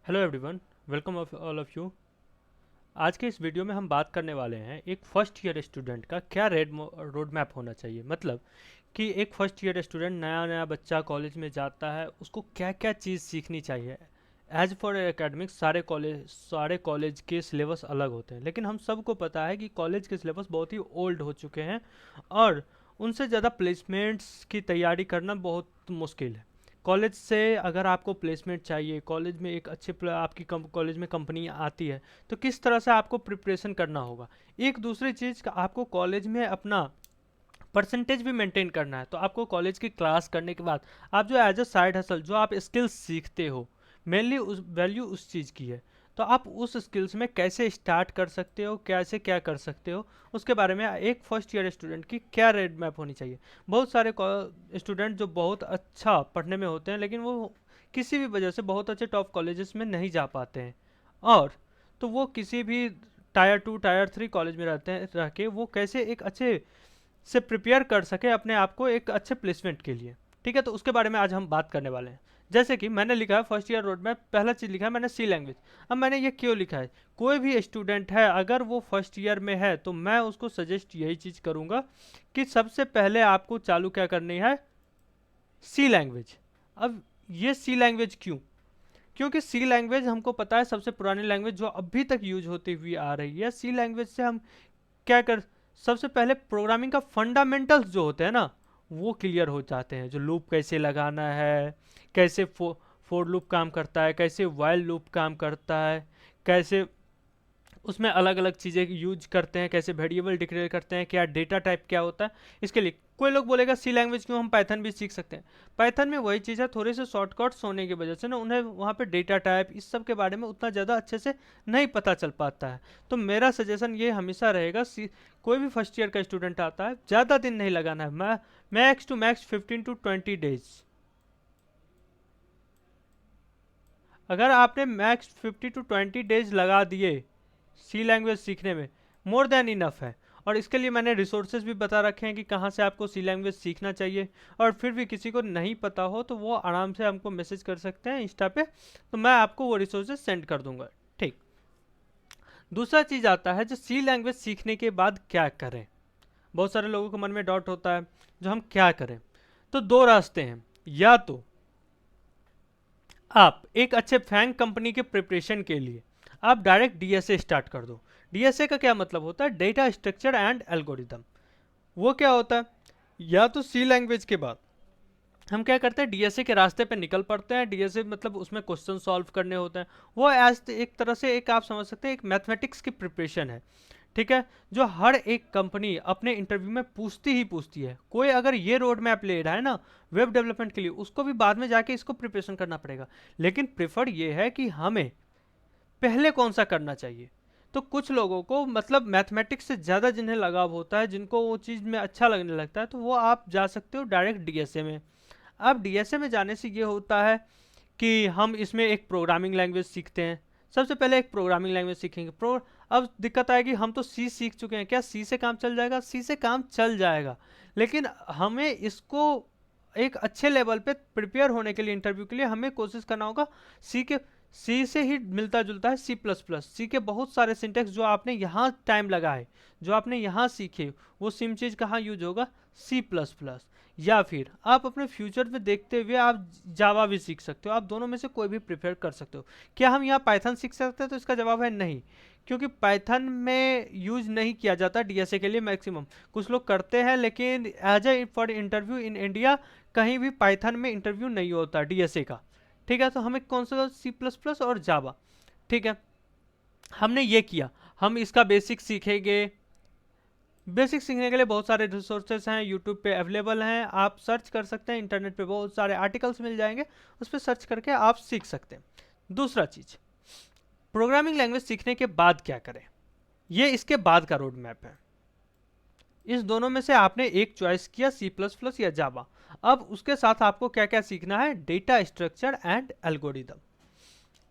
Hello everyone, welcome all of you. आज के इस वीडियो में हम बात करने वाले हैं एक फर्स्ट ईयर स्टूडेंट का क्या रोड मैप होना चाहिए। मतलब कि एक फर्स्ट ईयर स्टूडेंट नया नया बच्चा कॉलेज में जाता है, उसको क्या क्या चीज़ सीखनी चाहिए। एज फॉर एकेडमिक्स सारे कॉलेज के सिलेबस अलग होते हैं, लेकिन हम सबको पता है कि कॉलेज के सिलेबस बहुत ही ओल्ड हो चुके हैं और उनसे ज़्यादा प्लेसमेंट्स की तैयारी करना बहुत मुश्किल है। कॉलेज से अगर आपको प्लेसमेंट चाहिए, कॉलेज में एक आपकी कॉलेज में कंपनी आती है, तो किस तरह से आपको प्रिपरेशन करना होगा। एक दूसरी चीज़ का आपको कॉलेज में अपना परसेंटेज भी मेंटेन करना है। तो आपको कॉलेज की क्लास करने के बाद आप जो एज अ साइड हसल जो आप स्किल्स सीखते हो, मेनली उस वैल्यू उस चीज़ की है। तो आप उस स्किल्स में कैसे स्टार्ट कर सकते हो, कैसे क्या कर सकते हो, उसके बारे में एक फर्स्ट ईयर स्टूडेंट की क्या रेड मैप होनी चाहिए। बहुत सारे स्टूडेंट जो बहुत अच्छा पढ़ने में होते हैं, लेकिन वो किसी भी वजह से बहुत अच्छे टॉप कॉलेजेस में नहीं जा पाते हैं, और तो वो किसी भी टायर 2 टायर 3 कॉलेज में रहते हैं, रह के वो कैसे एक अच्छे से प्रिपेयर कर सके अपने आप को एक अच्छे प्लेसमेंट के लिए। ठीक है, तो उसके बारे में आज हम बात करने वाले हैं। जैसे कि मैंने लिखा है फर्स्ट ईयर रोड में पहला चीज़ लिखा है मैंने सी लैंग्वेज। अब मैंने ये क्यों लिखा है, कोई भी स्टूडेंट है अगर वो फर्स्ट ईयर में है तो मैं उसको सजेस्ट यही चीज़ करूँगा कि सबसे पहले आपको चालू क्या करनी है, सी लैंग्वेज। अब ये सी लैंग्वेज क्यों, क्योंकि सी लैंग्वेज हमको पता है सबसे पुरानी लैंग्वेज जो अभी तक यूज होती हुई आ रही है। सी लैंग्वेज से हम क्या कर, सबसे पहले प्रोग्रामिंग का फंडामेंटल्स जो होते हैं ना, वो क्लियर हो जाते हैं। जो लूप कैसे लगाना है, कैसे फोर लूप काम करता है, कैसे वाइल लूप काम करता है, कैसे उसमें अलग अलग चीज़ें यूज करते हैं, कैसे वेरिएबल डिक्लेयर करते हैं, क्या डेटा टाइप क्या होता है। इसके लिए कोई लोग बोलेगा सी लैंग्वेज क्यों, हम पाइथन भी सीख सकते हैं। पाइथन में वही चीज़ है, थोड़े से शॉर्टकट्स होने की वजह से ना उन्हें वहाँ पे डेटा टाइप इस सब के बारे में उतना ज़्यादा अच्छे से नहीं पता चल पाता है। तो मेरा सजेशन ये हमेशा रहेगा, कोई भी फर्स्ट ईयर का स्टूडेंट आता है, ज़्यादा दिन नहीं लगाना है, max to max 15 to 20 days. अगर आपने मैक्स 50 to 20 डेज लगा दिए सी लैंग्वेज सीखने में, मोर देन इनफ है। और इसके लिए मैंने रिसोर्सेज भी बता रखे हैं कि कहाँ से आपको सी लैंग्वेज सीखना चाहिए। और फिर भी किसी को नहीं पता हो तो वो आराम से हमको मैसेज कर सकते हैं इंस्टा पे, तो मैं आपको वो रिसोर्सेज सेंड कर दूंगा। ठीक। दूसरा चीज़ आता है जो सी लैंग्वेज सीखने के बाद क्या करें। बहुत सारे लोगों के मन में डाउट होता है जो हम क्या करें। तो दो रास्ते हैं, या तो आप एक अच्छे फैंग कंपनी के प्रिपरेशन के लिए आप डायरेक्ट डीएसए स्टार्ट कर दो। डीएसए का क्या मतलब होता है, डेटा स्ट्रक्चर एंड एल्गोरिदम। वो क्या होता है, या तो सी लैंग्वेज के बाद हम क्या करते हैं, डीएसए के रास्ते पे निकल पड़ते हैं। डीएसए मतलब उसमें क्वेश्चन सॉल्व करने होते हैं। वो एज एक तरह से एक आप समझ सकते हैं एक मैथमेटिक्स की प्रिपरेशन है। ठीक है, जो हर एक कंपनी अपने इंटरव्यू में पूछती ही पूछती है। कोई अगर ये रोड मैप ले रहा है ना वेब डेवलपमेंट के लिए, उसको भी बाद में जाके इसको प्रिपरेशन करना पड़ेगा। लेकिन प्रेफर ये है कि हमें पहले कौन सा करना चाहिए। तो कुछ लोगों को मतलब मैथमेटिक्स से ज़्यादा जिन्हें लगाव होता है, जिनको वो चीज़ में अच्छा लगने लगता है, तो वो आप जा सकते हो डायरेक्ट डीएसए में। अब डीएसए में जाने से ये होता है कि हम इसमें एक प्रोग्रामिंग लैंग्वेज सीखते हैं। सबसे पहले एक प्रोग्रामिंग लैंग्वेज सीखेंगे। अब दिक्कत आएगी, हम तो सी सीख चुके हैं, क्या सी से काम चल जाएगा? सी से काम चल जाएगा, लेकिन हमें इसको एक अच्छे लेवल पे प्रिपेयर होने के लिए इंटरव्यू के लिए हमें कोशिश करना होगा सी से ही मिलता जुलता है सी प्लस प्लस। सी के बहुत सारे सिंटेक्स जो आपने यहाँ टाइम लगा है, जो आपने यहाँ सीखे, वो सेम चीज़ कहाँ यूज होगा, सी प्लस प्लस। या फिर आप अपने फ्यूचर में देखते हुए आप जावा भी सीख सकते हो। आप दोनों में से कोई भी प्रिफर कर सकते हो। क्या हम यहाँ पाइथन सीख सकते हैं? तो इसका जवाब है नहीं, क्योंकि पाइथन में यूज नहीं किया जाता डीएसए के लिए मैक्सिमम। कुछ लोग करते हैं, लेकिन as a for interview in India कहीं भी पाइथन में इंटरव्यू नहीं होता डीएसए का। ठीक है, तो हमें कौन सा, सी प्लस प्लस और जावा। ठीक है, हमने ये किया, हम इसका बेसिक सीखेंगे। बेसिक सीखने के लिए बहुत सारे रिसोर्सेस हैं, यूट्यूब पे अवेलेबल हैं, आप सर्च कर सकते हैं। इंटरनेट पे बहुत सारे आर्टिकल्स मिल जाएंगे, उस पर सर्च करके आप सीख सकते हैं। दूसरा चीज़, प्रोग्रामिंग लैंग्वेज सीखने के बाद क्या करें, ये इसके बाद का रोड मैप है। इस दोनों में से आपने एक चॉइस किया, सी प्लस प्लस या जावा। अब उसके साथ आपको क्या क्या सीखना है, डेटा स्ट्रक्चर एंड एल्गोरिदम।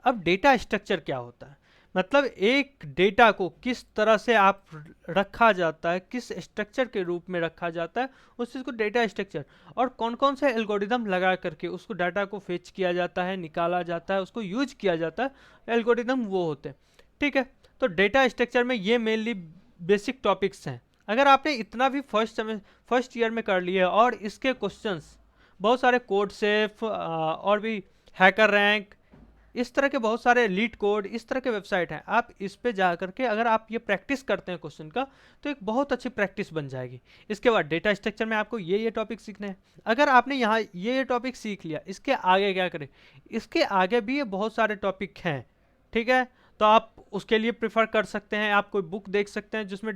अब डेटा स्ट्रक्चर क्या होता है, मतलब एक डेटा को किस तरह से आप रखा जाता है, किस स्ट्रक्चर के रूप में रखा जाता है, उस चीज़ को डेटा स्ट्रक्चर, और कौन कौन से एल्गोरिदम लगा करके उसको डाटा को फेच किया जाता है, निकाला जाता है, उसको यूज किया जाता है, एल्गोरिदम वो होते हैं। ठीक है, तो डेटा स्ट्रक्चर में ये मेनली बेसिक टॉपिक्स हैं। अगर आपने इतना भी फर्स्ट ईयर में कर लिया है और इसके क्वेश्चंस बहुत सारे कोड सेफ और भी हैकर रैंक, इस तरह के बहुत सारे लीड कोड, इस तरह के वेबसाइट हैं, आप इस पे जा करके अगर आप ये प्रैक्टिस करते हैं क्वेश्चन का, तो एक बहुत अच्छी प्रैक्टिस बन जाएगी। इसके बाद डेटा स्ट्रक्चर में आपको ये टॉपिक सीखने हैं। अगर आपने यहाँ ये टॉपिक सीख लिया, इसके आगे क्या करें, इसके आगे भी ये बहुत सारे टॉपिक हैं। ठीक है, तो आप उसके लिए प्रिफर कर सकते हैं, आप कोई बुक देख सकते हैं जिसमें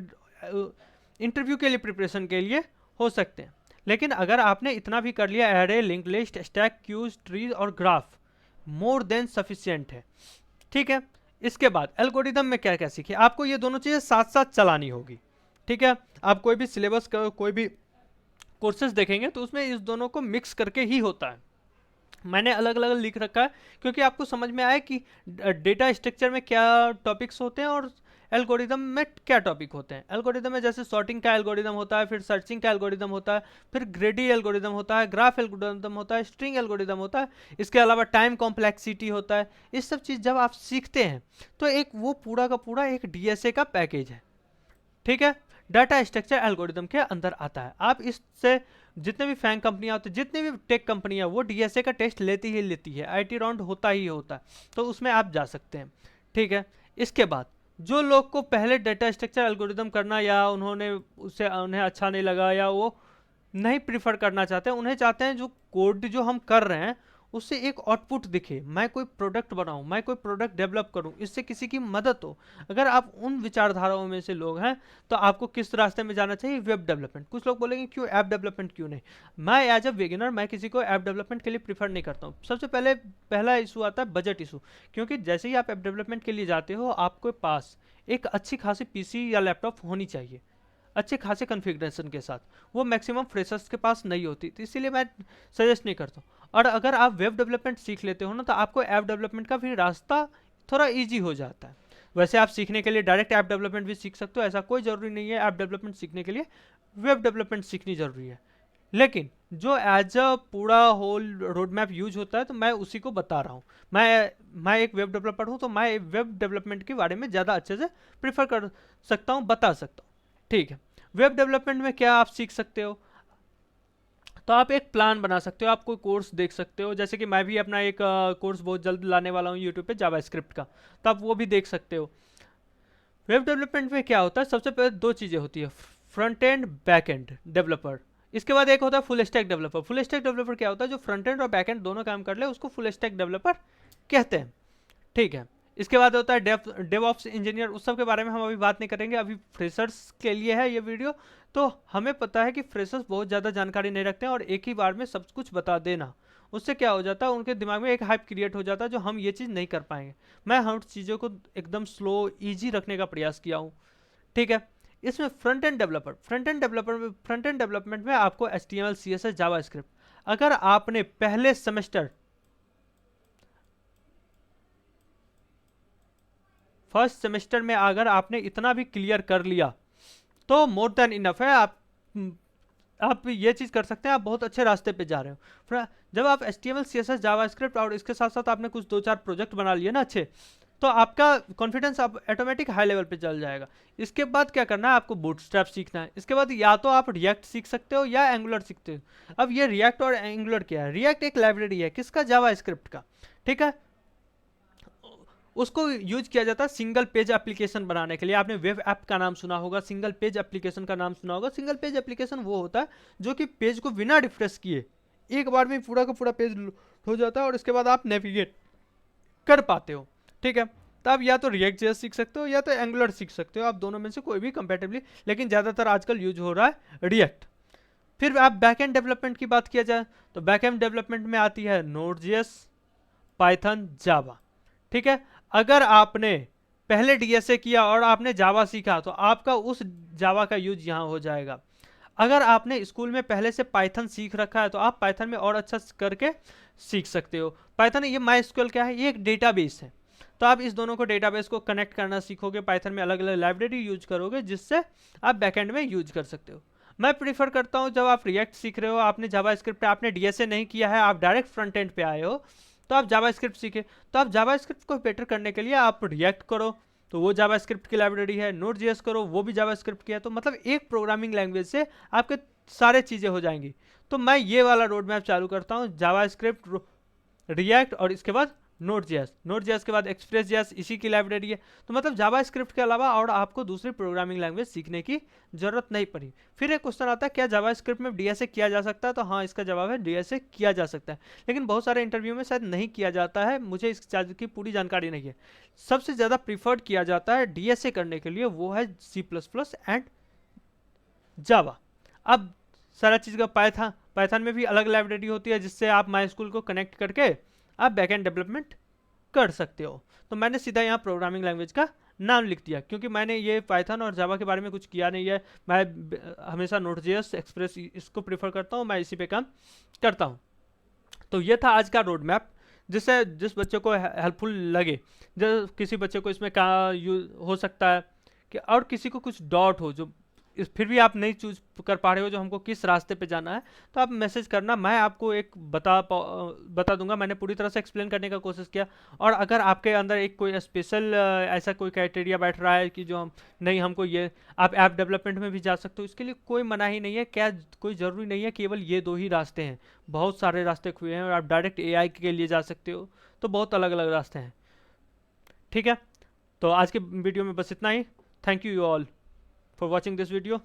इंटरव्यू के लिए प्रिपरेशन के लिए हो सकते हैं। लेकिन अगर आपने इतना भी कर लिया, array, link list, stack, queues, trees और ग्राफ मोर देन सफिशिएंट है। ठीक है, इसके बाद एल्गोरिदम में क्या क्या सीखे, आपको ये दोनों चीज़ें साथ साथ चलानी होगी। ठीक है, आप कोई भी सिलेबस का कोई भी कोर्सेज देखेंगे तो उसमें इस दोनों को मिक्स करके ही होता है। मैंने अलग अलग लिख रखा है क्योंकि आपको समझ में आए कि डेटा स्ट्रक्चर में क्या टॉपिक्स होते हैं और एल्गोरिदम में क्या टॉपिक होते हैं। एल्गोरिदम में जैसे सॉर्टिंग का एल्गोरिदम होता है, फिर सर्चिंग का एल्गोरिदम होता है, फिर ग्रेडी एल्गोरिदम होता है, ग्राफ एल्गोरिदम होता है, स्ट्रिंग एल्गोरिदम होता है, इसके अलावा टाइम कॉम्प्लेक्सिटी होता है। इस सब चीज़ जब आप सीखते हैं तो एक वो पूरा का पूरा एक डीएसए का पैकेज है। ठीक है, डाटा स्ट्रक्चर एल्गोरिदम के अंदर आता है। आप इससे जितने भी फैंग कंपनियां होती है, जितनी भी टेक कंपनियां, वो डीएसए का टेस्ट लेती ही लेती है, आईटी राउंड होता ही होता है, तो उसमें आप जा सकते हैं। ठीक है, इसके बाद जो लोग को पहले डाटा स्ट्रक्चर एल्गोरिदम करना या उन्हें अच्छा नहीं लगा या वो नहीं प्रिफर करना चाहते, उन्हें चाहते हैं जो कोड जो हम कर रहे हैं उससे एक आउटपुट दिखे, मैं कोई प्रोडक्ट बनाऊं, मैं कोई प्रोडक्ट डेवलप करूं, इससे किसी की मदद हो। अगर आप उन विचारधाराओं में से लोग हैं तो आपको किस रास्ते में जाना चाहिए, वेब डेवलपमेंट। कुछ लोग बोलेंगे क्यों ऐप डेवलपमेंट क्यों नहीं, मैं एज अ बिगिनर मैं किसी को ऐप डेवलपमेंट के लिए प्रीफर नहीं करता हूँ। सबसे पहला इशू आता है बजट इशू, क्योंकि जैसे ही आप ऐप डेवलपमेंट के लिए जाते हो आपके पास एक अच्छी खासी पीसी या लैपटॉप होनी चाहिए अच्छे खासे कॉन्फ़िगरेशन के साथ। वो मैक्सिमम फ्रेशर्स के पास नहीं होती, तो इसीलिए मैं सजेस्ट नहीं करता हूँ। और अगर आप वेब डेवलपमेंट सीख लेते हो ना, तो आपको ऐप डेवलपमेंट का भी रास्ता थोड़ा ईजी हो जाता है। वैसे आप सीखने के लिए डायरेक्ट ऐप डेवलपमेंट भी सीख सकते हो, ऐसा कोई ज़रूरी नहीं है ऐप डेवलपमेंट सीखने के लिए वेब डेवलपमेंट सीखनी ज़रूरी है। लेकिन जो एज अ पूरा होल रोड मैप यूज होता है, तो मैं उसी को बता रहा हूँ। मैं एक वेब डेवलपर हूँ, तो मैं वेब डेवलपमेंट के बारे में ज़्यादा अच्छे से प्रीफर कर सकता हूँ, बता सकता हूँ। ठीक है, वेब डेवलपमेंट में क्या आप सीख सकते हो, तो आप एक प्लान बना सकते हो, आप कोई कोर्स देख सकते हो। जैसे कि मैं भी अपना एक कोर्स बहुत जल्द लाने वाला हूँ यूट्यूब पे जावास्क्रिप्ट का, तो आप वो भी देख सकते हो। वेब डेवलपमेंट में क्या होता है, सबसे पहले दो चीज़ें होती है, front end back end developer. इसके बाद एक होता है full stack developer. Full stack developer क्या होता है, जो फ्रंट एंड और बैक एंड दोनों काम कर ले उसको फुल स्टैक डेवलपर कहते हैं। ठीक है, इसके बाद होता है डेवऑप्स इंजीनियर। उस सब के बारे में हम अभी बात नहीं करेंगे, अभी फ्रेशर्स के लिए है ये वीडियो। तो हमें पता है कि फ्रेशर्स बहुत ज़्यादा जानकारी नहीं रखते हैं और एक ही बार में सब कुछ बता देना, उससे क्या हो जाता है, उनके दिमाग में एक हाइप क्रिएट हो जाता है जो हम ये चीज़ नहीं कर पाएंगे। मैं हर चीज़ों को एकदम स्लो ईजी रखने का प्रयास किया हूँ। ठीक है, इसमें फ्रंट एंड डेवलपमेंट में आपको HTML CSS जावास्क्रिप्ट, अगर आपने पहले सेमेस्टर फर्स्ट सेमेस्टर में अगर आपने इतना भी क्लियर कर लिया तो मोर देन इनफ है। आप ये चीज़ कर सकते हैं, आप बहुत अच्छे रास्ते पे जा रहे हो। जब आप HTML CSS जावास्क्रिप्ट और इसके साथ साथ आपने कुछ 2-4 प्रोजेक्ट बना लिए ना अच्छे, तो आपका कॉन्फिडेंस अब ऑटोमेटिक हाई लेवल पे चल जाएगा। इसके बाद क्या करना है, आपको बूटस्ट्रैप सीखना है। इसके बाद या तो आप रिएक्ट सीख सकते हो या एंगुलर सीखते हो। अब ये रिएक्ट और एंगुलर क्या है, रिएक्ट एक लाइब्रेरी है किसका, जावास्क्रिप्ट का। ठीक है, उसको यूज किया जाता है सिंगल पेज एप्लीकेशन बनाने के लिए। आपने वेब ऐप का नाम सुना होगा, सिंगल पेज एप्लीकेशन का नाम सुना होगा। सिंगल पेज एप्लीकेशन वो होता है जो कि पेज को बिना रिफ्रेश किए एक बार में पूरा का पूरा पेज हो जाता है और इसके बाद आप नेविगेट कर पाते हो। ठीक है, तो आप या तो रिएक्ट जेएस सीख सकते हो या तो एंगुलर सीख सकते हो, आप दोनों में से कोई भी कंपेटिबली, लेकिन ज़्यादातर आजकल यूज हो रहा है रिएक्ट। फिर आप बैकएंड डेवलपमेंट की बात किया जाए तो बैकएंड डेवलपमेंट में आती है नोड.js, पाइथन, जावा। ठीक है, अगर आपने पहले डीएसए किया और आपने जावा सीखा तो आपका उस जावा का यूज यहाँ हो जाएगा। अगर आपने स्कूल में पहले से पाइथन सीख रखा है तो आप पाइथन में और अच्छा करके सीख सकते हो। पाइथन ये MySQL क्या है, ये एक डेटाबेस है। तो आप इस दोनों को डेटाबेस को कनेक्ट करना सीखोगे, पाइथन में अलग अलग लाइब्रेरी यूज करोगे जिससे आप बैकएंड में यूज कर सकते हो। मैं प्रीफर करता हूँ जब आप रिएक्ट सीख रहे हो, आपने जावास्क्रिप्ट पे आपने डीएसए नहीं किया है, आप डायरेक्ट फ्रंट एंड पे आए हो, तो आप जावास्क्रिप्ट सीखे। तो आप जावास्क्रिप्ट को बेटर करने के लिए आप रिएक्ट करो, तो वो जावास्क्रिप्ट की लाइब्रेरी है, नोड जेएस करो, वो भी जावास्क्रिप्ट की है। तो मतलब एक प्रोग्रामिंग लैंग्वेज से आपके सारे चीज़ें हो जाएंगी। तो मैं ये वाला रोड मैप चालू करता हूँ, जावास्क्रिप्ट, रिएक्ट और इसके बाद नोड जेएस के बाद एक्सप्रेस जेएस, इसी की लाइब्रेरी है। तो मतलब जावास्क्रिप्ट के अलावा और आपको दूसरी प्रोग्रामिंग लैंग्वेज सीखने की जरूरत नहीं पड़ी। फिर एक क्वेश्चन आता है क्या जावास्क्रिप्ट में डीएसए किया जा सकता है? तो हाँ, इसका जवाब है डीएसए किया जा सकता है, लेकिन बहुत सारे इंटरव्यू में शायद नहीं किया जाता है, मुझे इस चीज़ की पूरी जानकारी नहीं है। सबसे ज़्यादा प्रीफर्ड किया जाता है डीएसए करने के लिए, वो है C++ एंड जावा। अब सारा चीज़ का पाइथन में भी अलग लाइब्रेरी होती है जिससे आप माई को कनेक्ट करके आप बैकएंड डेवलपमेंट कर सकते हो। तो मैंने सीधा यहाँ प्रोग्रामिंग लैंग्वेज का नाम लिख दिया क्योंकि मैंने ये पाइथन और जावा के बारे में कुछ किया नहीं है। मैं हमेशा नोड.js, एक्सप्रेस इसको प्रीफर करता हूँ, मैं इसी पे काम करता हूँ। तो ये था आज का रोड मैप, जिससे जिस बच्चे को हेल्पफुल लगे, जो किसी बच्चे को इसमें क्या यूज हो सकता है कि, और किसी को कुछ डाउट हो जो फिर भी आप नहीं चूज कर पा रहे हो जो हमको किस रास्ते पे जाना है, तो आप मैसेज करना, मैं आपको एक बता दूंगा। मैंने पूरी तरह से एक्सप्लेन करने का कोशिश किया। और अगर आपके अंदर एक कोई स्पेशल ऐसा कोई क्राइटेरिया बैठ रहा है कि जो हम नहीं, हमको ये, आप ऐप डेवलपमेंट में भी जा सकते हो, इसके लिए कोई मनाही नहीं है। क्या कोई ज़रूरी नहीं है केवल ये दो ही रास्ते हैं, बहुत सारे रास्ते खुले हैं और आप डायरेक्ट AI के लिए जा सकते हो, तो बहुत अलग अलग रास्ते हैं। ठीक है, तो आज के वीडियो में बस इतना ही। Thank you all for watching this video.